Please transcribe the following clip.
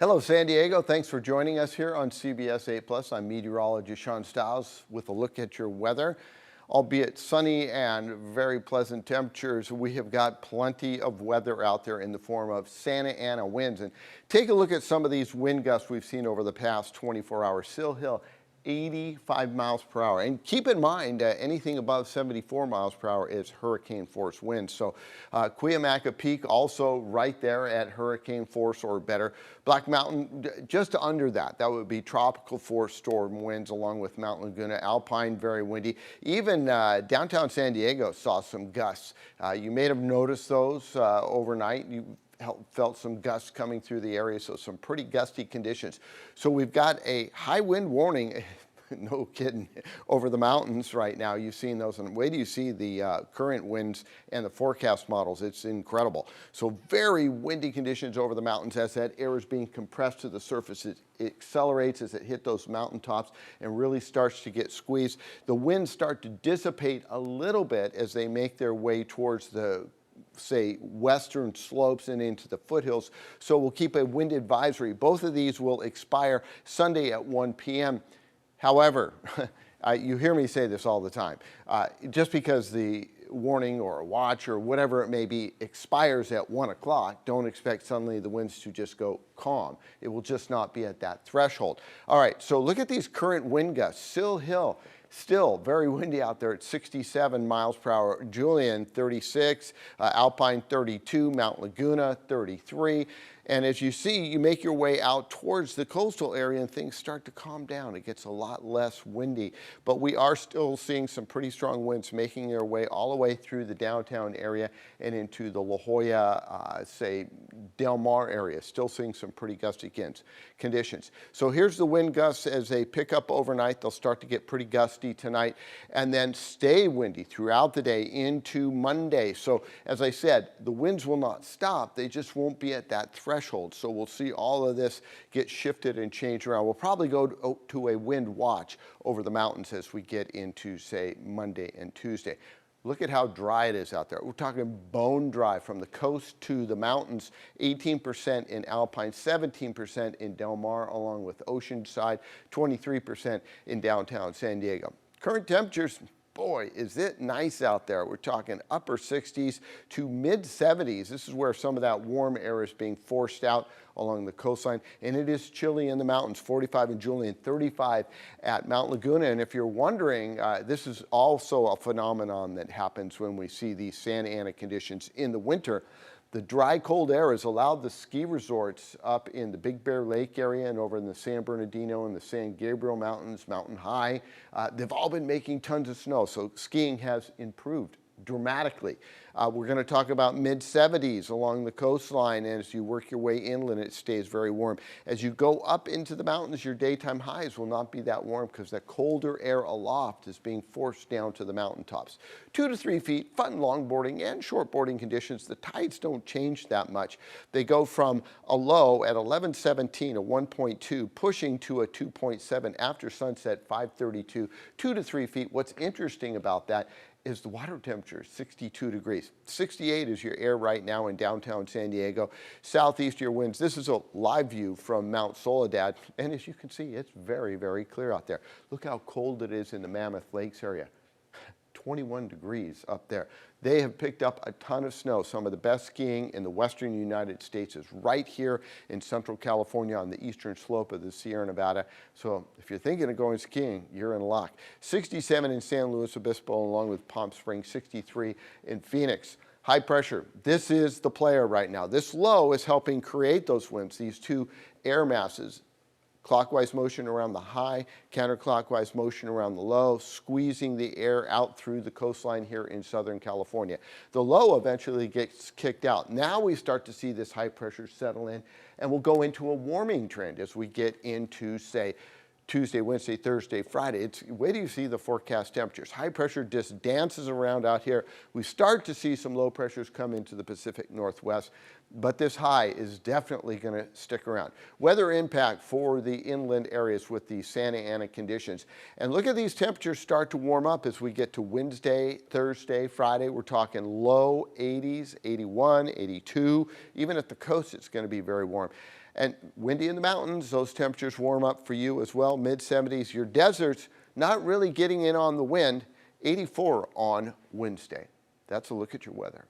Hello, San Diego. Thanks for joining us here on CBS 8 Plus. I'm meteorologist Shawn Styles with a look at your weather. Albeit sunny and very pleasant temperatures, we have got plenty of weather out there in the form of Santa Ana winds. And take a look at some of these wind gusts we've seen over the past 24 hours. Sill Hill, 85 miles per hour. And keep in mind, anything above 74 miles per hour is hurricane force winds. So Cuyamaca Peak also right there at hurricane force or better. Black Mountain just under that. That would be tropical force storm winds along with Mount Laguna. Alpine, very windy. Even downtown San Diego saw some gusts. You may have noticed those overnight. You felt some gusts coming through the area, so some pretty gusty conditions. So we've got a high wind warning, no kidding, over the mountains right now. You've seen those, and wait till you see the current winds and the forecast models. It's incredible. So very windy conditions over the mountains as that air is being compressed to the surface. It accelerates as it hits those mountaintops and really starts to get squeezed. The winds start to dissipate a little bit as they make their way towards the say western slopes and into the foothills. So we'll keep a wind advisory. Both of these will expire Sunday at 1 p.m. However, you hear me say this all the time, just because the warning or a watch or whatever it may be expires at 1 o'clock, don't expect suddenly the winds to just go calm. It will just not be at that threshold. All right, so look at these current wind gusts. Sill Hill, still very windy out there at 67 miles per hour. Julian, 36, Alpine, 32, Mount Laguna, 33. And as you see, you make your way out towards the coastal area and things start to calm down. It gets a lot less windy, but we are still seeing some pretty strong winds making their way all the way through the downtown area and into the La Jolla, say Del Mar area. Still seeing some pretty gusty conditions. So here's the wind gusts as they pick up overnight. They'll start to get pretty gusty tonight and then stay windy throughout the day into Monday. So as I said, the winds will not stop. They just won't be at that threshold. So we'll see all of this get shifted and changed around. We'll probably go to a wind watch over the mountains as we get into, say, Monday and Tuesday. Look at how dry it is out there. We're talking bone dry from the coast to the mountains, 18% in Alpine, 17% in Del Mar, along with Oceanside, 23% in downtown San Diego. Current temperatures, boy, is it nice out there. We're talking upper 60s to mid 70s. This is where some of that warm air is being forced out along the coastline. And it is chilly in the mountains, 45 in Julian, 35 at Mount Laguna. And if you're wondering, this is also a phenomenon that happens when we see these Santa Ana conditions in the winter. The dry, cold air has allowed the ski resorts up in the Big Bear Lake area and over in the San Bernardino and the San Gabriel Mountains, Mountain High. They've all been making tons of snow, so skiing has improved dramatically. We're going to talk about mid 70s along the coastline, and as you work your way inland, it stays very warm. As you go up into the mountains, your daytime highs will not be that warm because that colder air aloft is being forced down to the mountaintops. 2 to 3 feet, fun longboarding and shortboarding conditions. The tides don't change that much. They go from a low at 11:17, a 1.2, pushing to a 2.7 after sunset, 5:32, 2 to 3 feet. What's interesting about that is the water temperature, 62 degrees. 68 is your air right now in downtown San Diego. Southeasterly winds. This is a live view from Mount Soledad. And as you can see, it's very, very clear out there. Look how cold it is in the Mammoth Lakes area. 21 degrees up there. They have picked up a ton of snow. Some of the best skiing in the western United States is right here in Central California on the eastern slope of the Sierra Nevada. So if you're thinking of going skiing, you're in luck. 67 in San Luis Obispo along with Palm Springs, 63 in Phoenix. High pressure. This is the player right now. This low is helping create those winds, these two air masses. Clockwise motion around the high, counterclockwise motion around the low, squeezing the air out through the coastline here in Southern California. The low eventually gets kicked out. Now we start to see this high pressure settle in, and we'll go into a warming trend as we get into, say, Tuesday, Wednesday, Thursday, Friday. Wait till you see the forecast temperatures. High pressure just dances around out here. We start to see some low pressures come into the Pacific Northwest, but this high is definitely going to stick around. Weather impact for the inland areas with the Santa Ana conditions. And look at these temperatures start to warm up as we get to Wednesday, Thursday, Friday. We're talking low 80s, 81, 82. Even at the coast, it's going to be very warm. And windy in the mountains, those temperatures warm up for you as well, mid-70s. Your deserts, not really getting in on the wind, 84 on Wednesday. That's a look at your weather.